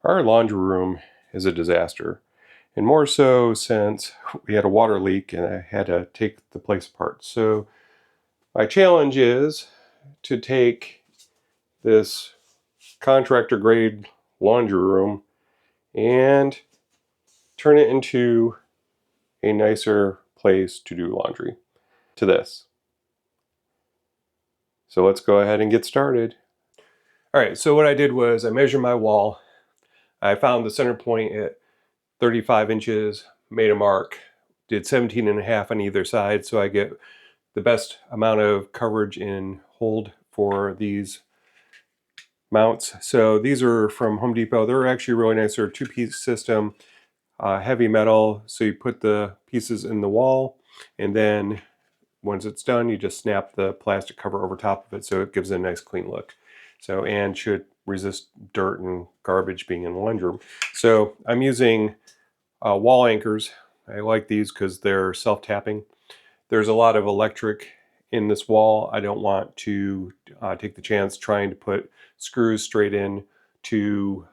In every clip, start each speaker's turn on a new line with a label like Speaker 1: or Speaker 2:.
Speaker 1: Our laundry room is a disaster, and more so since we had a water leak and I had to take the place apart. So my challenge is to take this contractor grade laundry room and turn it into a nicer place to do laundry to this. So let's go ahead and get started. All right, so what I did was I measured my wall. I found the center point at 35 inches, made a mark, did 17.5 on either side so I get the best amount of coverage and hold for these mounts. So these are from Home Depot. They're actually really nice. They're a two-piece system, heavy metal. So you put the pieces in the wall, and then once it's done, you just snap the plastic cover over top of it so it gives it a nice clean look. So, and should resist dirt and garbage being in the laundry room. So I'm using wall anchors. I like these because they're self-tapping. There's a lot of electric in this wall. I don't want to take the chance trying to put screws straight in to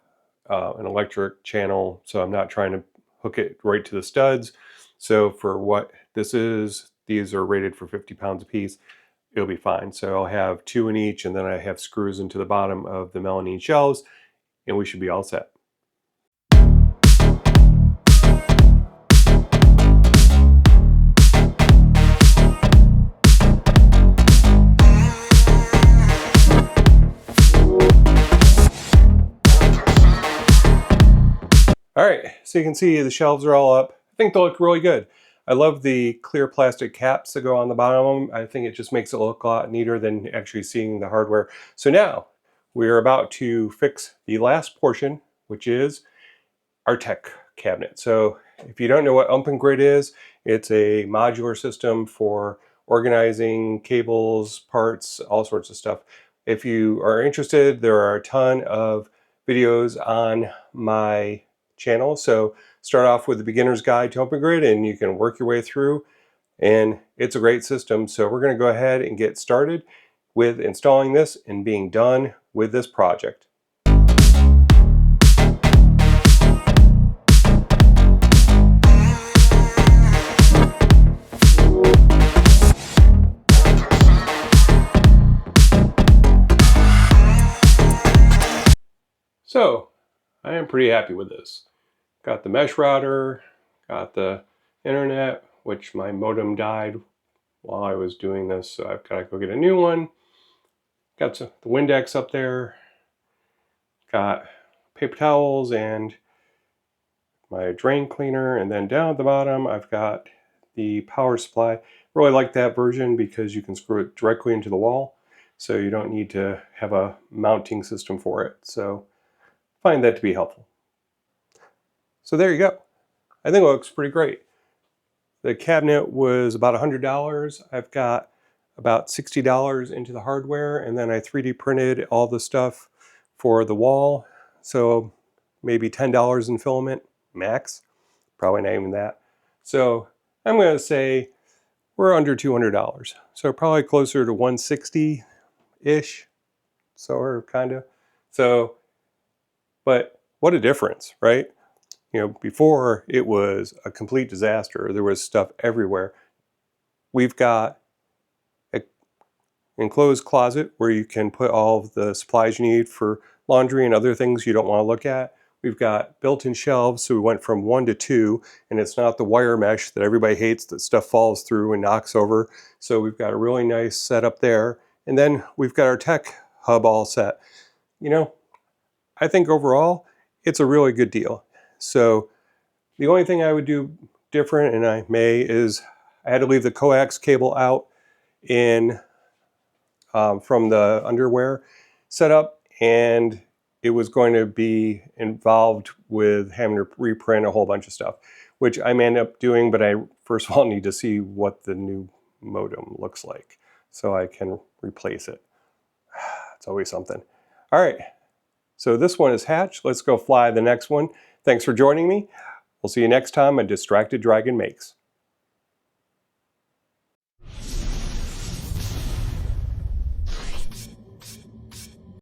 Speaker 1: an electric channel, so I'm not trying to hook it right to the studs. So for what this is, these are rated for 50 pounds a piece. It'll be fine. So I'll have 2 in each, and then I have screws into the bottom of the melamine shelves, and we should be all set. All right, so you can see the shelves are all up. I think they look really good. I love the clear plastic caps that go on the bottom of them. I think it just makes it look a lot neater than actually seeing the hardware. So now we're about to fix the last portion, which is our tech cabinet. So if you don't know what OpenGrid is, it's a modular system for organizing cables, parts, all sorts of stuff. If you are interested, there are a ton of videos on my channel. So start off with the beginner's guide to OpenGrid and you can work your way through, and it's a great system. So we're going to go ahead and get started with installing this and being done with this project. So I am pretty happy with this. Got the mesh router, got the internet, which my modem died while I was doing this, so I've got to go get a new one. Got the Windex up there, got paper towels and my drain cleaner, and then down at the bottom I've got the power supply. Really like that version because you can screw it directly into the wall, so you don't need to have a mounting system for it. So I find that to be helpful. So there you go. I think it looks pretty great. The cabinet was about $100. I've got about $60 into the hardware, and then I 3D printed all the stuff for the wall. So maybe $10 in filament max, probably not even that. So I'm going to say we're under $200. So probably closer to 160-ish. So we're kind of, so, but what a difference, right? You know, before it was a complete disaster. There was stuff everywhere. We've got an enclosed closet where you can put all of the supplies you need for laundry and other things you don't want to look at. We've got built-in shelves, so we went from 1 to 2, and it's not the wire mesh that everybody hates that stuff falls through and knocks over. So we've got a really nice setup there. And then we've got our tech hub all set. You know, I think overall, it's a really good deal. So the only thing I would do different, and I may, is I had to leave the coax cable out in from the underwear setup, and it was going to be involved with having to reprint a whole bunch of stuff, which I may end up doing, but I first of all need to see what the new modem looks like so I can replace it. It's always something. All right, so this one is hatched. Let's go fly the next one. Thanks for joining me. We'll see you next time on Distracted Dragon Makes.